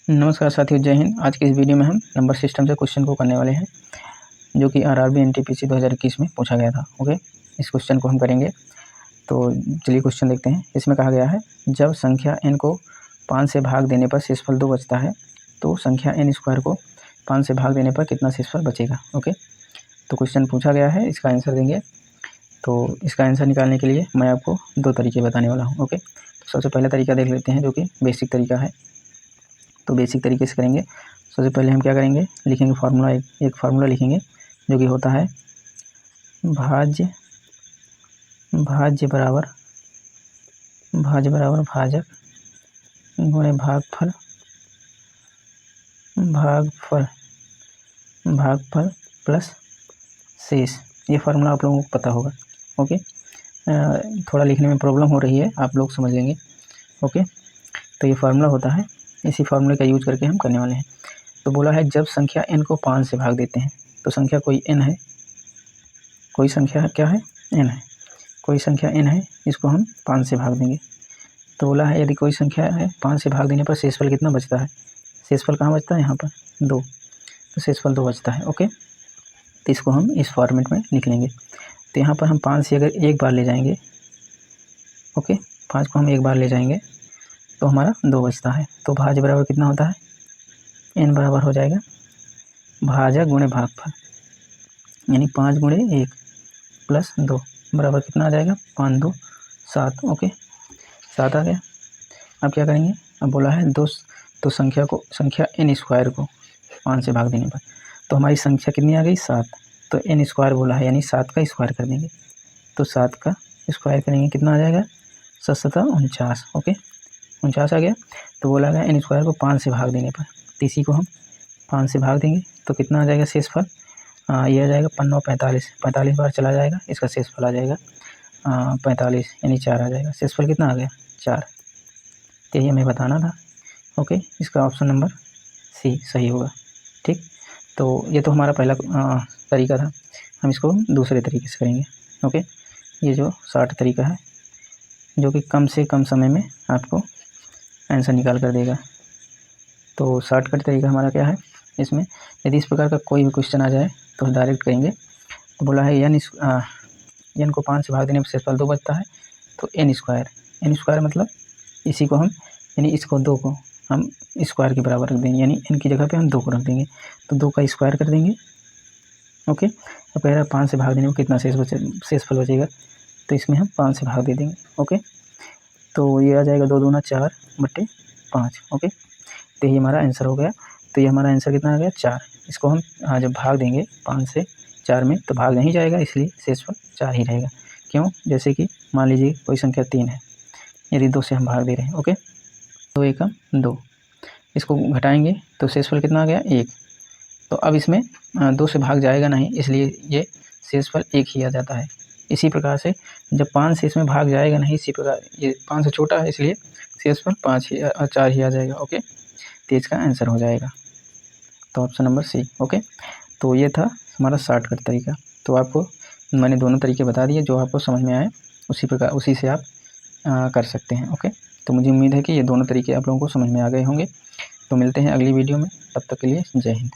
नमस्कार साथियों, जय हिंद। आज की इस वीडियो में हम नंबर सिस्टम से क्वेश्चन को करने वाले हैं जो कि आरआरबी एनटीपीसी 2021 में पूछा गया था। ओके, इस क्वेश्चन को हम करेंगे। तो चलिए क्वेश्चन देखते हैं। इसमें कहा गया है, जब संख्या n को 5 से भाग देने पर शेषफल 2 बचता है तो संख्या n स्क्वायर को 5 से भाग देने पर कितना शेषफल बचेगा। ओके, तो क्वेश्चन पूछा गया है, इसका आंसर देंगे। तो इसका आंसर निकालने के लिए मैं आपको 2 तरीके बताने वाला हूँ। ओके, तो सबसे पहला तरीका देख लेते हैं जो कि बेसिक तरीका है। तो बेसिक तरीके से करेंगे। सबसे पहले हम क्या करेंगे, लिखेंगे फार्मूला, एक फार्मूला लिखेंगे जो कि होता है भाज्य बराबर भाजक गुणे भागफल प्लस शेष। ये फार्मूला आप लोगों को पता होगा। ओके, थोड़ा लिखने में प्रॉब्लम हो रही है, आप लोग समझ लेंगे। ओके, तो ये फार्मूला होता है, इसी फार्मूले का यूज करके हम करने वाले हैं। तो बोला है, जब संख्या n को 5 से भाग देते हैं तो संख्या कोई n है, कोई संख्या क्या है, n है, कोई संख्या n है, इसको हम 5 से भाग देंगे। तो बोला है, यदि कोई संख्या है 5 से भाग देने पर शेषफल कितना बचता है। शेषफल कहाँ बचता है, यहाँ पर 2, तो शेषफल 2 बचता है। ओके, तो इसको हम इस फॉर्मेट में लिख लेंगे। तो यहाँ पर हम 5 से अगर एक बार ले जाएंगे, ओके, 5 को हम एक बार ले जाएंगे तो हमारा 2 बचता है। तो भाज्य बराबर कितना होता है, n बराबर हो जाएगा भाजक गुणे भागफल, यानी 5 गुणे 1 प्लस 2 बराबर कितना आ जाएगा, 5 2 7। ओके, 7 आ गया। अब क्या करेंगे, अब बोला है तो संख्या n स्क्वायर को 5 से भाग देने पर, तो हमारी संख्या कितनी आ गई, 7। तो n स्क्वायर बोला है, यानी 7 का स्क्वायर कर देंगे। तो 7 का स्क्वायर करेंगे, कितना आ जाएगा, 7 7 49। ओके, 49 आ गया। तो बोला गया n स्क्वायर को 5 से भाग देने पर, तो इसी को हम 5 से भाग देंगे तो कितना आ जाएगा शेषफल, ये आ जाएगा 5 45, 45 बार चला जाएगा, इसका शेषफल आ जाएगा 45, यानी 4 आ जाएगा। शेषफल कितना आ गया, 4। तो ये हमें बताना था। ओके, इसका ऑप्शन नंबर सी सही होगा। ठीक, तो ये तो हमारा पहला तरीका था। हम इसको दूसरे तरीके से करेंगे। ओके, ये जो शॉर्ट तरीका है जो कि कम से कम समय में आपको आंसर निकाल कर देगा। तो शॉर्टकट तरीका हमारा क्या है, इसमें यदि इस प्रकार का कोई भी क्वेश्चन आ जाए तो डायरेक्ट करेंगे। तो बोला है n को 5 से भाग देने पर शेषफल 2 बचता है, तो n स्क्वायर मतलब इसी को हम, यानी इसको 2 को हम स्क्वायर के बराबर रख देंगे, यानी n की जगह पे हम 2 को रख देंगे, तो 2 का स्क्वायर कर देंगे। ओके, अब कह रहा है 5 से भाग देने पर कितना शेषफल बचेगा, तो इसमें हम 5 से भाग दे देंगे। ओके, तो ये आ जाएगा 2 दूना 4 बटे 5। ओके, तो ये हमारा आंसर हो गया। तो ये हमारा आंसर कितना आ गया, 4। इसको हम जब भाग देंगे 5 से 4 में तो भाग नहीं जाएगा, इसलिए शेषफल 4 ही रहेगा। क्यों, जैसे कि मान लीजिए कोई संख्या 3 है, यदि 2 से हम भाग दे रहे हैं। ओके, 2 एकम 2, इसको घटाएंगे तो शेषफल कितना आ गया, 1। तो अब इसमें 2 से भाग जाएगा नहीं, इसलिए ये शेषफल 1 ही आ जाता है। इसी प्रकार से जब 5 से इसमें भाग जाएगा नहीं, इसी प्रकार ये 5 से छोटा है, इसलिए शेषफल 4 ही आ जाएगा। ओके, तो इसका आंसर हो जाएगा, तो ऑप्शन नंबर सी। ओके, तो ये था हमारा शॉर्टकट तरीका। तो आपको मैंने दोनों तरीके बता दिए, जो आपको समझ में आए उसी से आप कर सकते हैं। ओके, तो मुझे उम्मीद है कि ये दोनों तरीके आप लोगों को समझ में आ गए होंगे। तो मिलते हैं अगली वीडियो में, तब तक के लिए जय हिंद।